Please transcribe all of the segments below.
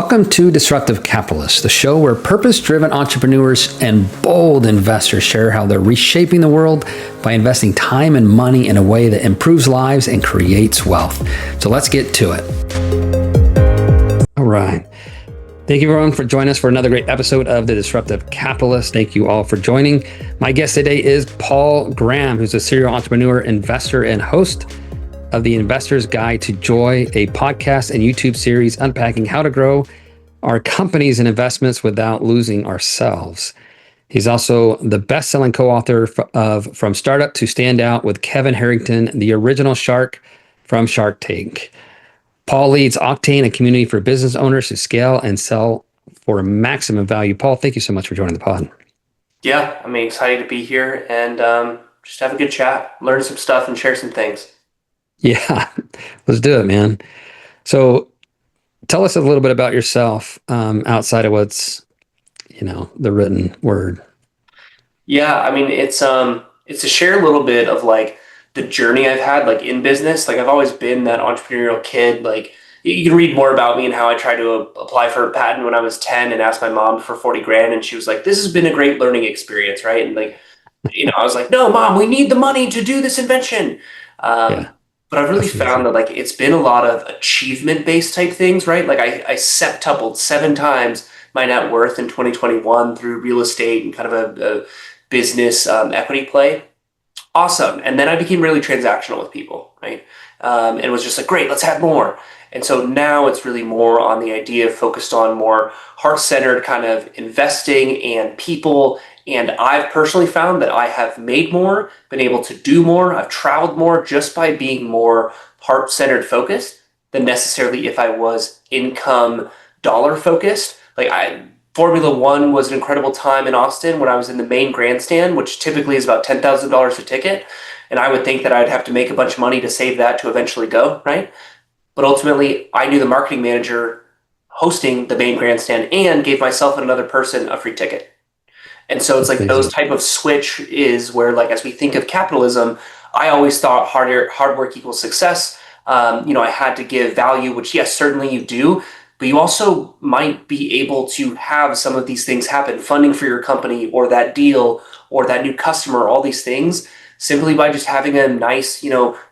Welcome to Disruptive Capitalists, the show where purpose-driven entrepreneurs and bold investors share how they're reshaping the world by investing time and money in a way that improves lives and creates wealth. So let's get to it. All right. Thank you, everyone, for joining us for another great episode of The Disruptive Capitalist. Thank you all for joining. My guest today is Paul Graham, who's a serial entrepreneur, investor, and host of the Investor's Guide to Joy, a podcast and YouTube series unpacking how to grow our companies and investments without losing ourselves. He's also the best-selling co-author of From Startup to Standout with Kevin Harrington, the original shark from Shark Tank. Paul leads Octane, a community for business owners to scale and sell for maximum value. Paul, thank you so much for joining the pod. Yeah, I'm excited to be here and just have a good chat, learn some stuff, and share some things. Yeah, let's do it, man. So tell us a little bit about yourself outside of what's, the written word. Yeah, I mean, it's to share a little bit of like the journey I've had like in business. Like I've always been that entrepreneurial kid. Like you can read more about me and how I tried to apply for a patent when I was 10 and asked my mom for 40 grand. And she was like, this has been a great learning experience, right? And like, I was like, no, Mom, we need the money to do this invention. Yeah. But I've really found that like it's been a lot of achievement-based type things, right? Like I septupled 7 times my net worth in 2021 through real estate and kind of a business equity play. Awesome. And then I became really transactional with people, right? And it was just like, great, let's have more. And so now it's really more on the idea focused on more heart-centered kind of investing and people. And I've personally found that I have made more, been able to do more. I've traveled more just by being more heart-centered focused than necessarily if I was income dollar focused. Like Formula One was an incredible time in Austin when I was in the main grandstand, which typically is about $10,000 a ticket. And I would think that I'd have to make a bunch of money to save that to eventually go, right? But ultimately, I knew the marketing manager hosting the main grandstand and gave myself and another person a free ticket. And so it's like those type of switch is where, like, as we think of capitalism, I always thought hard work equals success. I had to give value, which yes, certainly you do, but you also might be able to have some of these things happen, funding for your company or that deal or that new customer, all these things, simply by just having a nice,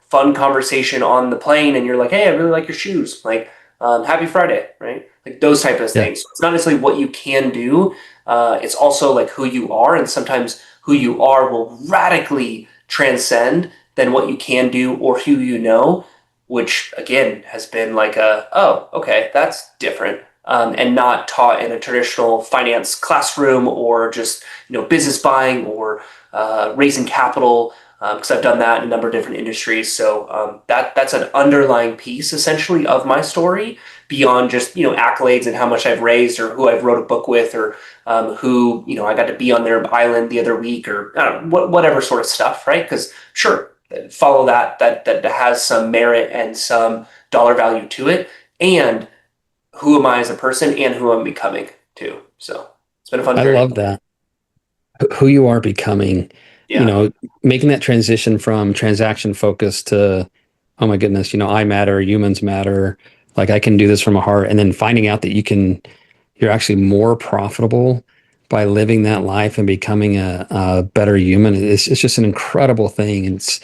fun conversation on the plane. And you're like, hey, I really like your shoes. Like, happy Friday, right? Like those type of things. So it's not necessarily what you can do. It's also like who you are. And sometimes who you are will radically transcend than what you can do or who you know, which again has been like oh, okay, that's different. And not taught in a traditional finance classroom or just, business buying or raising capital. Because I've done that in a number of different industries. So that's an underlying piece essentially of my story beyond just, accolades and how much I've raised or who I've wrote a book with or who, I got to be on their island the other week or I don't know, whatever sort of stuff, right? Because sure, follow that has some merit and some dollar value to it. And who am I as a person and who I'm becoming too. So it's been a fun journey. I love that. Who you are becoming. Yeah. Making that transition from transaction focus to, oh my goodness, I matter, humans matter. Like I can do this from a heart. And then finding out that you're actually more profitable by living that life and becoming a better human. It's just an incredible thing. It's,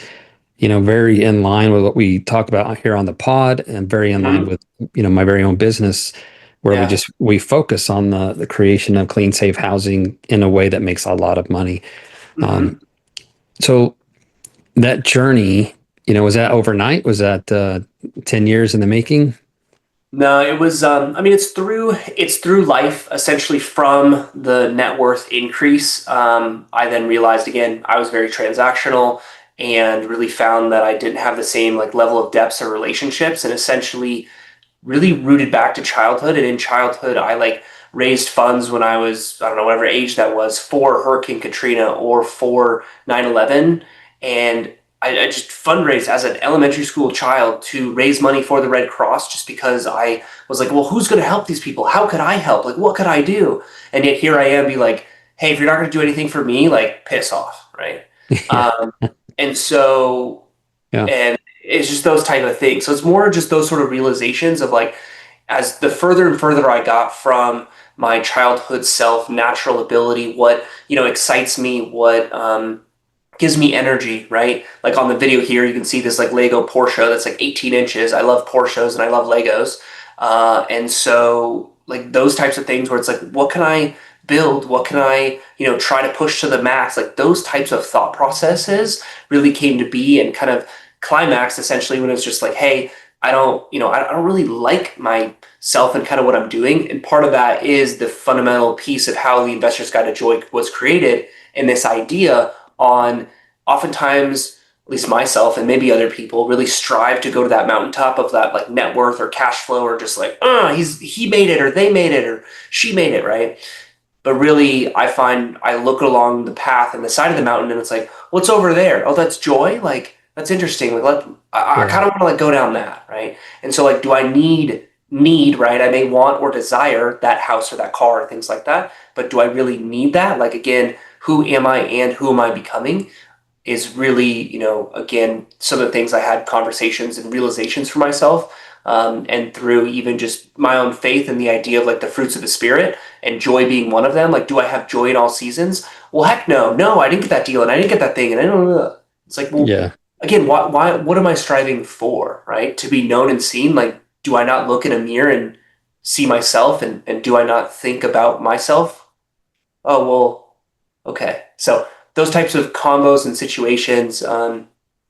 very in line with what we talk about here on the pod and very in line with, my very own business where we focus on the creation of clean, safe housing in a way that makes a lot of money. So that journey, was that overnight? Was that 10 years in the making? No, it was, it's through life, essentially from the net worth increase. I then realized again, I was very transactional and really found that I didn't have the same like level of depths or relationships and essentially really rooted back to childhood. And in childhood, I raised funds when I was, I don't know, whatever age that was, for Hurricane Katrina or for 9/11. And I just fundraised as an elementary school child to raise money for the Red Cross just because I was like, well, who's going to help these people? How could I help? Like, what could I do? And yet here I am be like, hey, if you're not going to do anything for me, like piss off, right? And so, and it's just those type of things. So it's more just those sort of realizations of like, as the further and further I got from my childhood self, natural ability, what, excites me, what gives me energy, right? Like on the video here, you can see this like Lego Porsche that's like 18 inches. I love Porsches and I love Legos. And so like those types of things where it's like, what can I build? What can I, try to push to the max? Like those types of thought processes really came to be and kind of climaxed essentially when it was just like, hey, I don't really like myself and kind of what I'm doing. And part of that is the fundamental piece of how the Investor's Guide to Joy was created, and this idea on oftentimes, at least myself and maybe other people, really strive to go to that mountaintop of that like net worth or cash flow, or just like, he made it or they made it or she made it, right? But really, I find I look along the path and the side of the mountain, and it's like, what's over there? Oh, that's joy. Like that's interesting. Like I Yeah. kind of want to like go down that, right? And so like, do I need right? I may want or desire that house or that car or things like that, but do I really need that? Like again, who am I and who am I becoming? Is really, again, some of the things I had conversations and realizations for myself. And through even just my own faith and the idea of like the fruits of the spirit and joy being one of them. Like, do I have joy in all seasons? Well, heck no. No, I didn't get that deal and I didn't get that thing. And I don't know. It's like, well, Yeah. again, what am I striving for, right? To be known and seen? Like, do I not look in a mirror and see myself? And do I not think about myself? Oh, well, okay. So those types of combos and situations. I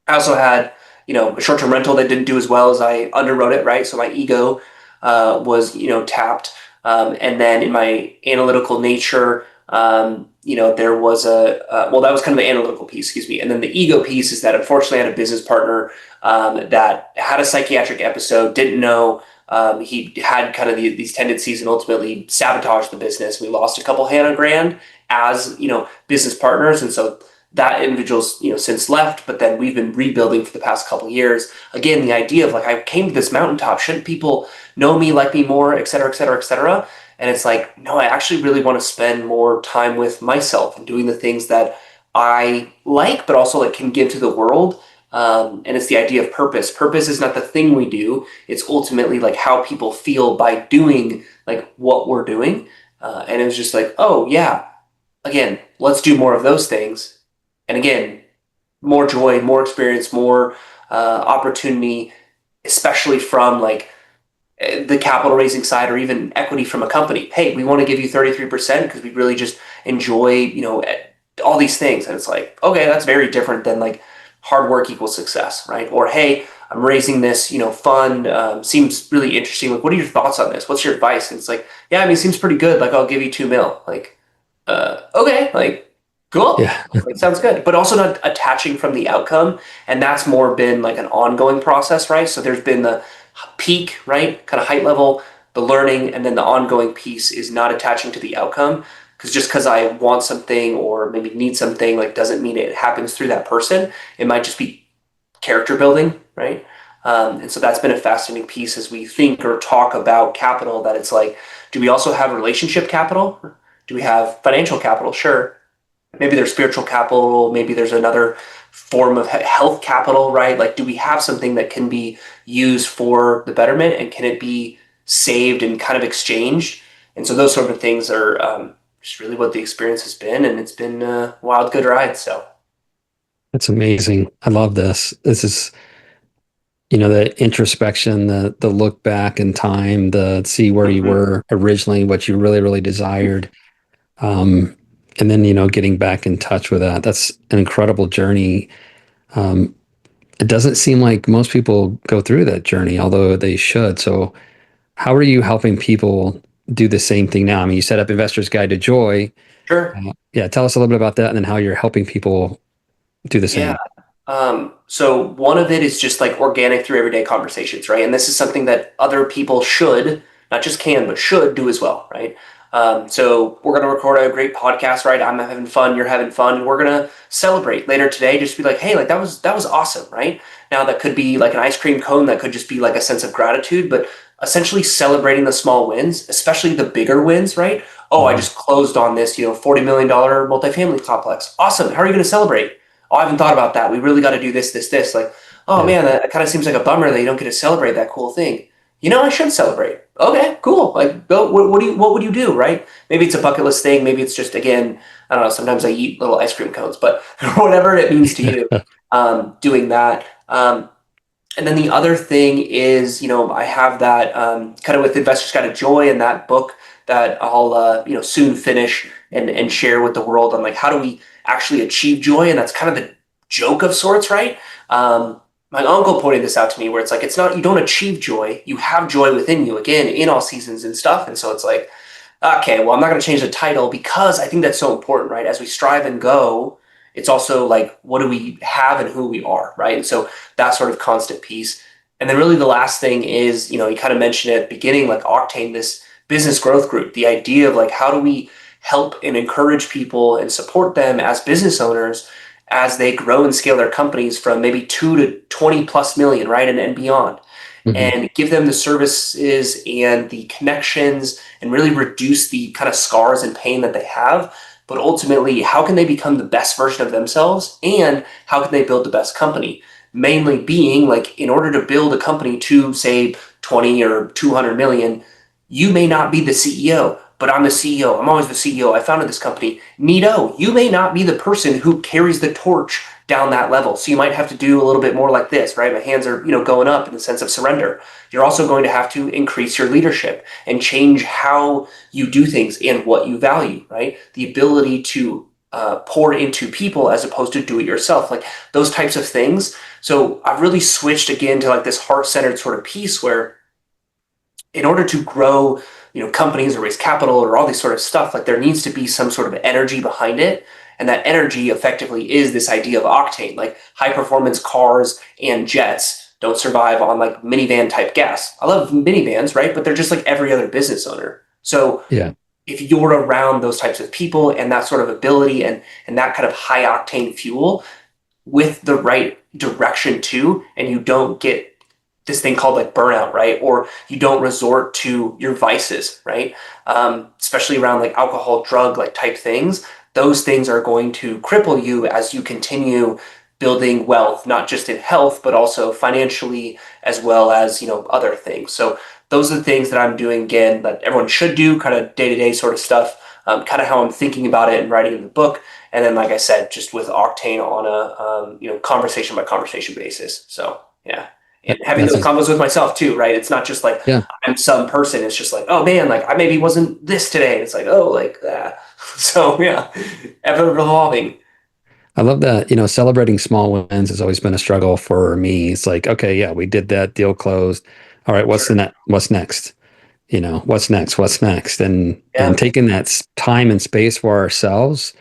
also had, a short-term rental that didn't do as well as I underwrote it, right? So my ego was, tapped. And then in my analytical nature, there was well, that was kind of the analytical piece, excuse me. And then the ego piece is that unfortunately I had a business partner that had a psychiatric episode, didn't know he had kind of these tendencies and ultimately sabotaged the business. We lost a couple hundred grand as, business partners. And so that individual's, since left, but then we've been rebuilding for the past couple of years. Again, the idea of like, I came to this mountaintop, shouldn't people know me, like me more, et cetera, et cetera, et cetera. And it's like, no, I actually really want to spend more time with myself and doing the things that I like, but also like can give to the world. And it's the idea of purpose. Purpose is not the thing we do. It's ultimately like how people feel by doing like what we're doing. And it was just like, oh yeah, again, let's do more of those things. And again, more joy, more experience, more opportunity, especially from like the capital raising side or even equity from a company. Hey, we want to give you 33% because we really just enjoy, all these things. And it's like, okay, that's very different than like hard work equals success, right? Or, hey, I'm raising this, fund, seems really interesting. Like, what are your thoughts on this? What's your advice? And it's like, yeah, I mean, it seems pretty good. Like, I'll give you 2 mil. Like, okay, like, cool. Yeah. Like, sounds good. But also not attaching from the outcome. And that's more been like an ongoing process, right? So there's been the peak, right? Kind of height level, the learning, and then the ongoing piece is not attaching to the outcome. Because just because I want something or maybe need something, like doesn't mean it happens through that person. It might just be character building, right? And so that's been a fascinating piece as we think or talk about capital, that it's like, do we also have relationship capital? Do we have financial capital? Sure. Maybe there's spiritual capital. Maybe there's another form of health capital, right? Like, do we have something that can be used for the betterment, and can it be saved and kind of exchanged? And so those sort of things are just really what the experience has been. And it's been a wild, good ride. So. That's amazing. I love this. This is, the introspection, the look back in time, the see where you Mhm. were originally, what you really, really desired. And then, getting back in touch with that. That's an incredible journey. Um, it doesn't seem like most people go through that journey, although they should. So how are you helping people do the same thing now? I mean, you set up Investor's Guide to Joy. Sure. Yeah, tell us a little bit about that, and then how you're helping people do the Yeah. same. So one of it is just like organic through everyday conversations, right? And this is something that other people should, not just can, but should do as well, right? So we're going to record a great podcast, right? I'm having fun, you're having fun, and we're going to celebrate later today. Just be like, hey, like that was awesome, right? Now that could be like an ice cream cone, that could just be like a sense of gratitude, but essentially celebrating the small wins, especially the bigger wins, right? Oh, I Mhm. just closed on this, $40 million multifamily complex. Awesome. How are you going to celebrate? Oh, I haven't thought about that. We really got to do this, this, this. Like, oh Yeah. man, that kind of seems like a bummer that you don't get to celebrate that cool thing. I should celebrate. Okay, cool. Like, go. What would you do? Right? Maybe it's a bucket list thing. Maybe it's just again, I don't know. Sometimes I eat little ice cream cones, but whatever it means to you, doing that. And then the other thing is, I have that kind of with Investors Guide to Joy and that book that I'll, soon finish and share with the world on like how do we actually achieve joy, and that's kind of the joke of sorts, right? My uncle pointed this out to me where it's like it's not you don't achieve joy, you have joy within you again in all seasons and stuff, and so it's like okay, well, I'm not going to change the title because I think that's so important, right? As we strive and go, it's also like, what do we have and who we are, right? And so that sort of constant piece. And then really the last thing is, you kind of mentioned at the beginning, like Octane, this business growth group, the idea of like, how do we help and encourage people and support them as business owners as they grow and scale their companies from maybe 2 to 20 plus million, right? And beyond, Hmm. and give them the services and the connections and really reduce the kind of scars and pain that they have. But ultimately, how can they become the best version of themselves, and how can they build the best company? Mainly being like, in order to build a company to say 20 or 200 million, you may not be the CEO, but I'm the CEO. I'm always the CEO. I founded this company. Neato, you may not be the person who carries the torch down that level. So you might have to do a little bit more like this, right? My hands are, going up in the sense of surrender. You're also going to have to increase your leadership and change how you do things and what you value, right? The ability to pour into people as opposed to do it yourself, like those types of things. So I've really switched again to like this heart-centered sort of piece where in order to grow, companies or raise capital or all this sort of stuff, like there needs to be some sort of energy behind it. And that energy effectively is this idea of octane, like high performance cars and jets don't survive on like minivan type gas. I love minivans, right? But they're just like every other business owner. So Yeah. if you're around those types of people and that sort of ability and that kind of high octane fuel with the right direction too, and you don't get this thing called like burnout, right? Or you don't resort to your vices, right? Especially around like alcohol, drug, like type things. Those things are going to cripple you as you continue building wealth, not just in health, but also financially, as well as, other things. So those are the things that I'm doing again that everyone should do, kind of day-to-day sort of stuff, kind of how I'm thinking about it and writing in the book. And then, like I said, just with Octane on a, conversation by conversation basis. So yeah, and having That's those a, combos with myself too, right? It's not just like yeah. I'm some person. It's just like, oh man, like I maybe wasn't this today. It's like, oh, like that. So yeah, ever evolving. I love that, celebrating small wins has always been a struggle for me. It's like, okay, yeah, we did that, deal closed. All right, Sure. what's next? What's next? What's next? And Yeah. taking that time and space for ourselves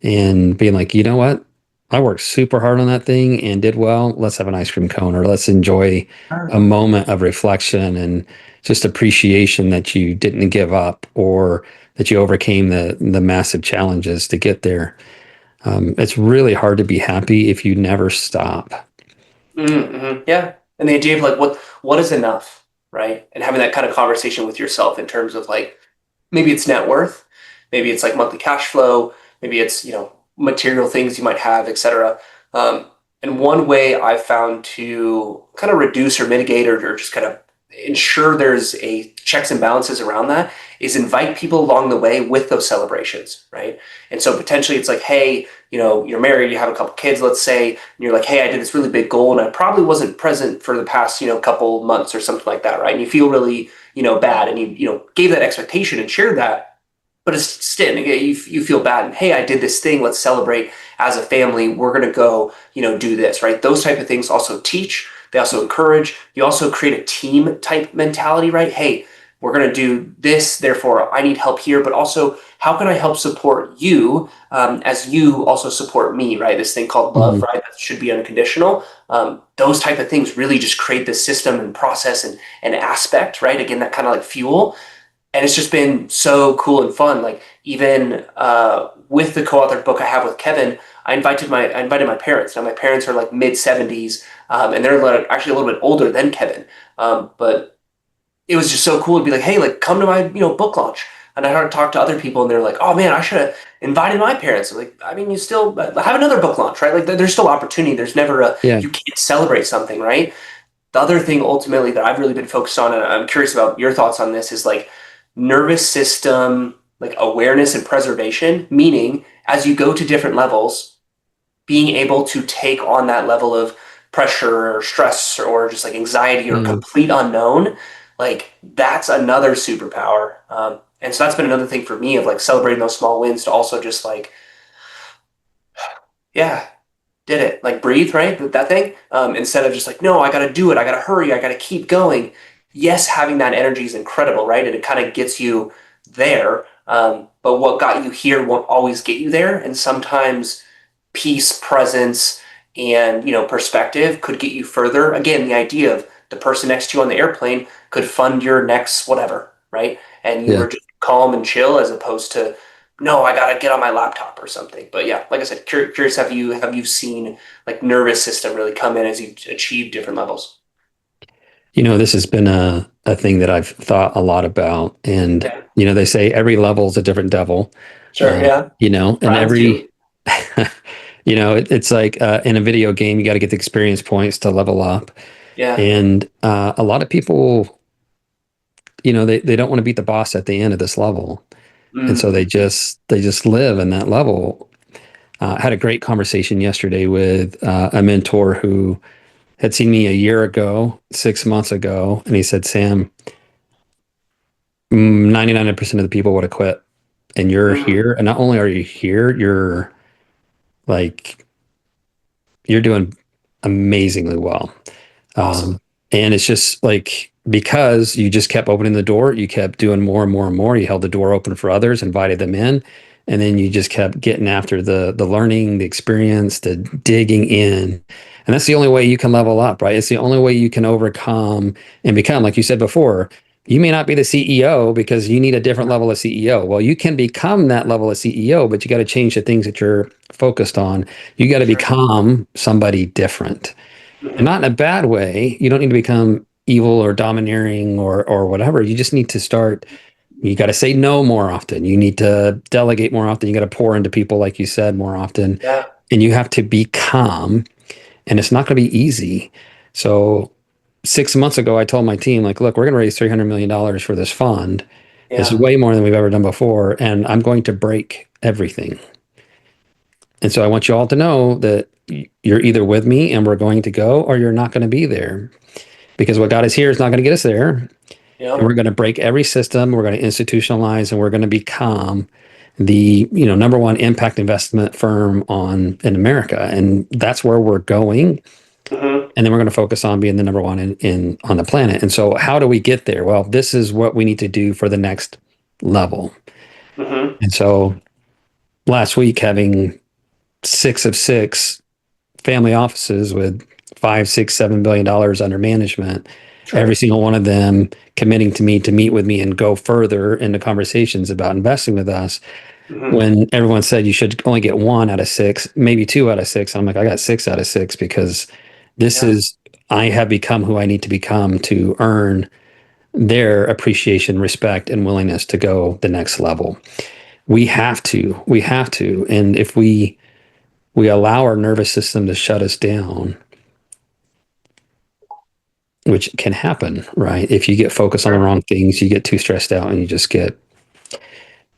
and being like, you know what? I worked super hard on that thing and did well. Let's have an ice cream cone, or let's enjoy a moment of reflection and just appreciation that you didn't give up, or that you overcame the massive challenges to get there. It's really hard to be happy if you never stop. Mm-hmm. Yeah. And the idea of like what is enough, right? And having that kind of conversation with yourself in terms of like maybe it's net worth, maybe it's like monthly cash flow, maybe it's material things you might have, etc. Um, and one way I've found to kind of reduce or mitigate or just kind of ensure there's a checks and balances around that is invite people along the way with those celebrations, right? And so potentially it's like, hey, you're married, you have a couple kids, let's say, and you're like, hey, I did this really big goal and I probably wasn't present for the past, couple months or something like that, right? And you feel really, bad, and you gave that expectation and shared that, but it's still, you feel bad, and hey, I did this thing, let's celebrate as a family, we're going to go, do this, right? Those type of things also teach, they also encourage, you also create a team type mentality, right? Hey, we're going to do this, therefore I need help here, but also how can I help support you, as you also support me, right? This thing called love, Mhm. right? That should be unconditional. Those type of things really just create this system and process and aspect, right? Again, that kind of like fuel. And it's just been so cool and fun. Like even with the co-authored book I have with Kevin, I invited my parents. Now my parents are like mid 70s, and they're actually a little bit older than Kevin. But it was just so cool to be like, hey, like come to my book launch. And I heard talk to other people, and they're like, oh man, I should have invited my parents. I'm like, I mean, you still have another book launch, right? Like there's still opportunity. There's never a Yeah. you can't celebrate something, right? the other thing ultimately that I've really been focused on, and I'm curious about your thoughts on this, is like nervous system, like awareness and preservation, meaning as you go to different levels, being able to take on that level of pressure or stress or just like anxiety or Mm. complete unknown, like that's another superpower. And so that's been another thing for me of like celebrating those small wins to also just like, yeah, did it. Like breathe, right? That thing. Instead of just like, no, I got to do it. I got to hurry. I got to keep going. Yes, having that energy is incredible, right? And it kind of gets you there. But what got you here won't always get you there. And sometimes peace, presence, and perspective could get you further. Again, the idea of the person next to you on the airplane could fund your next whatever, right? And you Yeah. were just calm and chill as opposed to no, I gotta get on my laptop or something. But yeah, like I said, curious, have you seen like nervous system really come in as you achieve different levels? This has been a thing that I've thought a lot about. And, Yeah, they say every level is a different devil, sure. Yeah, and friends too. it's like in a video game, you got to get the experience points to level up. Yeah. And a lot of people, they don't want to beat the boss at the end of this level. And so Mm, they just live in that level. I had a great conversation yesterday with a mentor who had seen me a year ago, 6 months ago, and he said, Sam, 99% of the people would have quit. And you're mm, here. And not only are you here, like, you're doing amazingly well. awesome. Um, and it's just like because you just kept opening the door, you kept doing more and more and more. You held the door open for others, invited them in, and then you just kept getting after the learning, the experience, the digging in. And that's the only way you can level up, right? It's the only way you can overcome and become, like you said before, you may not be the CEO because you need a different level of CEO. Well, you can become that level of CEO, but you got to change the things that you're focused on. You got to Sure. become somebody different and Hmm. not in a bad way. You don't need to become evil or domineering or whatever. You just need to start. You got to say no more often. You need to delegate more often. You got to pour into people, like you said, more often. Yeah. And you have to be calm. And it's not going to be easy. So 6 months ago, I told my team, like, look, we're going to raise $300 million for this fund. This is Yeah. way more than we've ever done before. And I'm going to break everything. And so I want you all to know that you're either with me and we're going to go, or you're not going to be there because what got us here is not going to get us there. And Yep. we're going to break every system. We're going to institutionalize and we're going to become the, number one impact investment firm in America. And that's where we're going. Hmm. And then we're going to focus on being the number one in on the planet. And so how do we get there? Well, this is what we need to do for the next level. Hmm. And so last week, having 6 of 6 family offices with 5, 6, $7 billion under management, every Sure. single one of them committing to me to meet with me and go further into conversations about investing with us. Hmm. When everyone said you should only get 1 out of 6, maybe 2 out of 6, I'm like, I got 6 out of 6 because this Yeah. is, I have become who I need to become to earn their appreciation, respect, and willingness to go the next level. We have to. And if we allow our nervous system to shut us down, which can happen, right? If you get focused on the Sure. wrong things, you get too stressed out and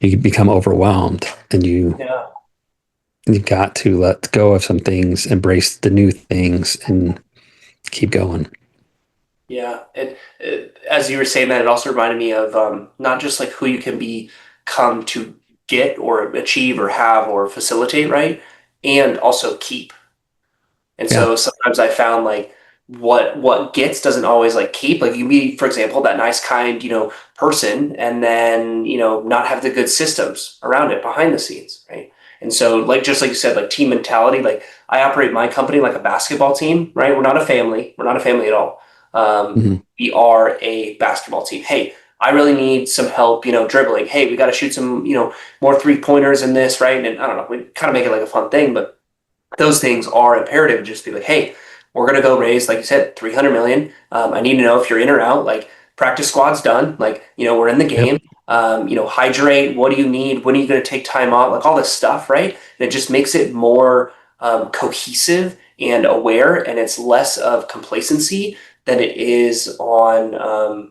you become overwhelmed and Yeah. you've got to let go of some things, embrace the new things and keep going. Yeah, as you were saying that, it also reminded me of not just like who you can become to get or achieve or have or facilitate, right? And also keep. And Yeah. so sometimes I found like what gets doesn't always like keep. Like you be, for example, that nice, kind, person, and then, not have the good systems around it behind the scenes, right? And so like just like you said, like team mentality, like I operate my company like a basketball team, right? We're not a family. We're not a family at all. Mhm. We are a basketball team. Hey, I really need some help, dribbling. Hey, we got to shoot some, more three pointers in this, right? And I don't know, we kind of make it like a fun thing, but those things are imperative. Just be like, hey, we're gonna go raise, like you said, 300 million. I need to know if you're in or out. Like practice squad's done. Like we're in the Yep. game. Hydrate. What do you need? When are you gonna take time off? Like all this stuff, right? And it just makes it more cohesive and aware, and it's less of complacency than it is on,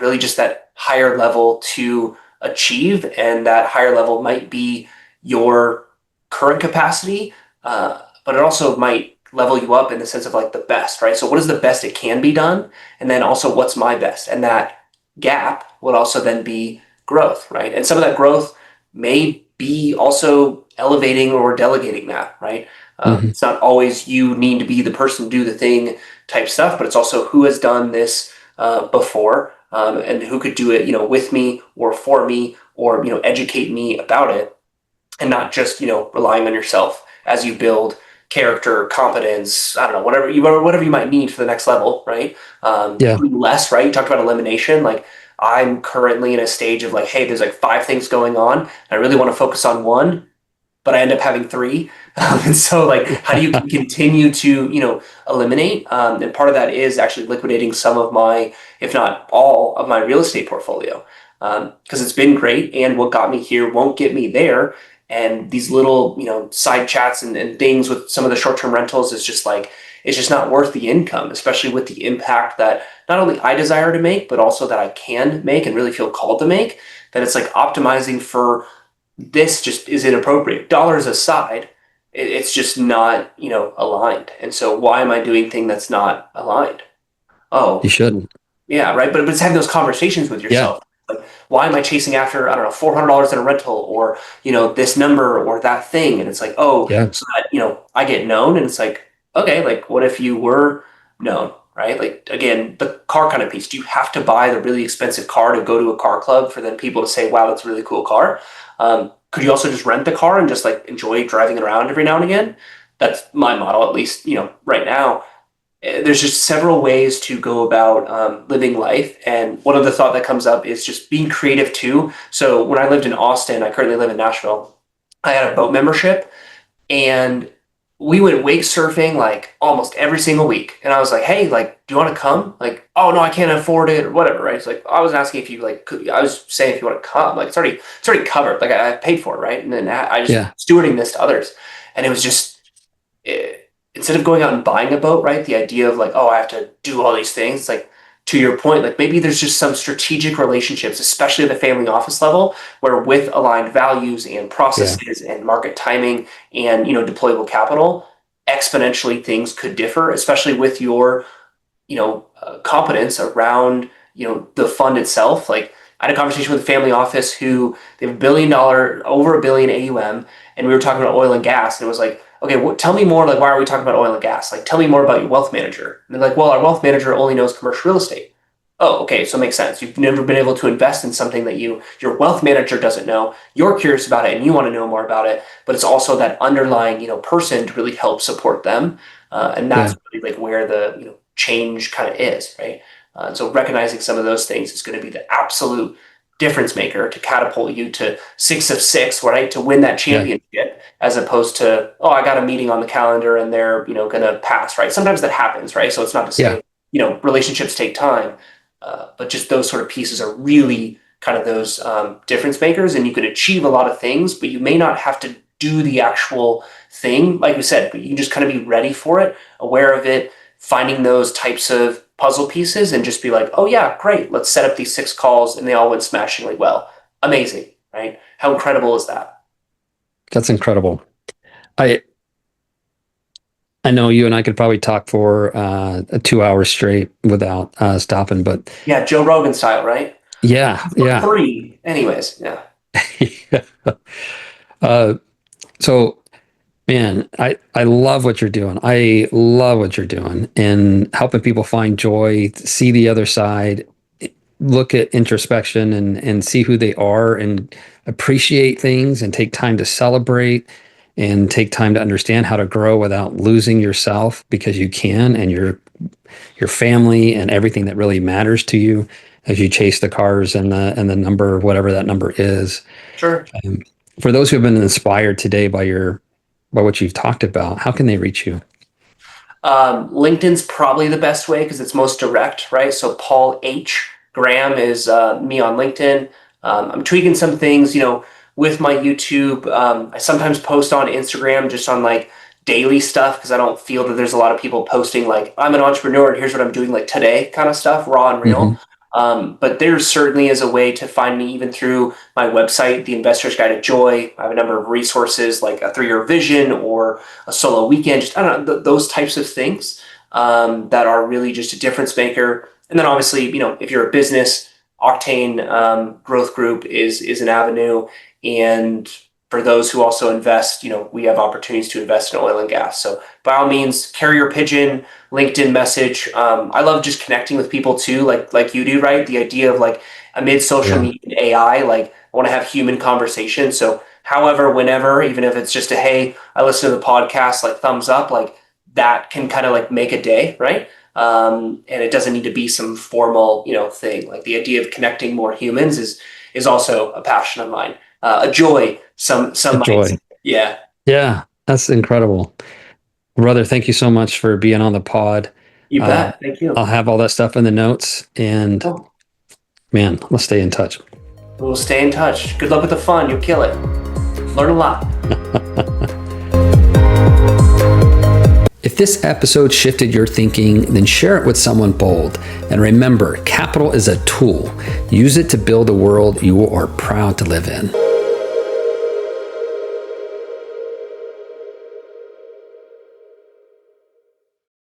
really just that higher level to achieve. And that higher level might be your current capacity, but it also might level you up in the sense of like the best, right? So what is the best it can be done? And then also what's my best? And that gap would also then be growth, right? And some of that growth may be also elevating or delegating that, right? Hmm. It's not always you need to be the person to do the thing type stuff, but it's also who has done this before, and who could do it, with me or for me, or educate me about it, and not just relying on yourself as you build character, competence, I don't know, whatever you might need for the next level, right? Yeah. Doing less, right? You talked about elimination. Like I'm currently in a stage of like, hey, there's like five things going on. I really want to focus on one, but I end up having three. And so like, how do you continue to, eliminate? And part of that is actually liquidating some of my, if not all of my real estate portfolio. Because it's been great, and what got me here won't get me there. And these little, side chats and things with some of the short-term rentals is just like, it's just not worth the income, especially with the impact that not only I desire to make, but also that I can make and really feel called to make. That it's like optimizing for this just is inappropriate. Dollars aside, it's just not, aligned. And so why am I doing thing that's not aligned? You Oh, shouldn't. yeah, right. But it's having those conversations with Yeah. yourself. Like, why am I chasing after, I don't know, $400 in a rental, or, this number or that thing? And it's like, oh, Yeah. so that, I get known. And it's like, okay, like what if you were known, right? Like, again, the car kind of piece. Do you have to buy the really expensive car to go to a car club for then people to say, wow, that's a really cool car? Could you also just rent the car and just like enjoy driving it around every now and again? That's my model, at least, right now. There's just several ways to go about living life. And one of the thought that comes up is just being creative too. So when I lived in Austin, I currently live in Nashville, I had a boat membership, and we went wake surfing like almost every single week. And I was like, hey, like, do you want to come? Like, oh no, I can't afford it or whatever, right? It's like I was asking if you like could, I was saying if you want to come. Like it's already covered. Like I paid for it, right? And then I just Yeah. stewarding this to others. And it was just instead of going out and buying a boat, right? The idea of like, oh, I have to do all these things, like to your point, like maybe there's just some strategic relationships, especially at the family office level, where with aligned values and Yeah. processes and market timing and deployable capital, exponentially things could differ, especially with your competence around the fund itself. Like I had a conversation with a family office who they have $1 billion, over $1 billion AUM, and we were talking about oil and gas, and it was like, okay, tell me more. Like, why are we talking about oil and gas? Like, tell me more about your wealth manager. And they're like, well, our wealth manager only knows commercial real estate. Oh, okay, so it makes sense. You've never been able to invest in something that your wealth manager doesn't know. You're curious about it and you want to know more about it, but it's also that underlying person to really help support them, and Yeah. that's really like where the change kind of is, right? And so recognizing some of those things is going to be the absolute difference maker to catapult you to 6 of 6, right? To win that Yeah. championship, as opposed to, oh, I got a meeting on the calendar and they're, going to pass, right? Sometimes that happens, right? So it's not to Yeah. say, relationships take time, but just those sort of pieces are really kind of those difference makers, and you can achieve a lot of things, but you may not have to do the actual thing, like we said, but you can just kind of be ready for it, aware of it, finding those types of puzzle pieces, and just be like, oh yeah, great, let's set up these 6 calls, and they all went smashingly well. Amazing, right? How incredible is that? That's incredible. I I know you and I could probably talk for 2 hours straight without stopping, but Yeah, Joe Rogan style, right? yeah, For yeah. free. Anyways, yeah. uh, so man, I love what you're doing. I love what you're doing and helping people find joy, see the other side, look at introspection and see who they are and appreciate things and take time to celebrate and take time to understand how to grow without losing yourself because you can and your family and everything that really matters to you as you chase the cars and the number, whatever that number is. Sure. Um, for those who have been inspired today by what you've talked about, how can they reach you? LinkedIn's probably the best way because it's most direct, right? So Paul H. Graham is me on LinkedIn. I'm tweaking some things, with my YouTube. I sometimes post on Instagram just on like daily stuff because I don't feel that there's a lot of people posting like, I'm an entrepreneur and here's what I'm doing like today kind of stuff, raw and real. But there certainly is a way to find me even through my website, The Investor's Guide to Joy. I have a number of resources like a 3-year vision or a solo weekend, just I don't know, those types of things that are really just a difference maker. And then obviously, if you're a business, Octane Growth Group is an avenue. And for those who also invest, we have opportunities to invest in oil and gas. So by all means, carrier pigeon, LinkedIn message. I love just connecting with people too, like you do, right? The idea of like amid social media and AI, like I want to have human conversation. So however, whenever, even if it's just a, hey, I listen to the podcast, like thumbs up, like that can kind of like make a day, right? And it doesn't need to be some formal, thing. Like the idea of connecting more humans is also a passion of mine. A joy, some joy. Yeah. Yeah, that's incredible. Brother, thank you so much for being on the pod. You bet. Thank you. I'll have all that stuff in the notes, and man, let's stay in touch. We'll stay in touch. Good luck with the fun. You'll kill it. Learn a lot. If this episode shifted your thinking, then share it with someone bold. And remember, capital is a tool. Use it to build a world you are proud to live in.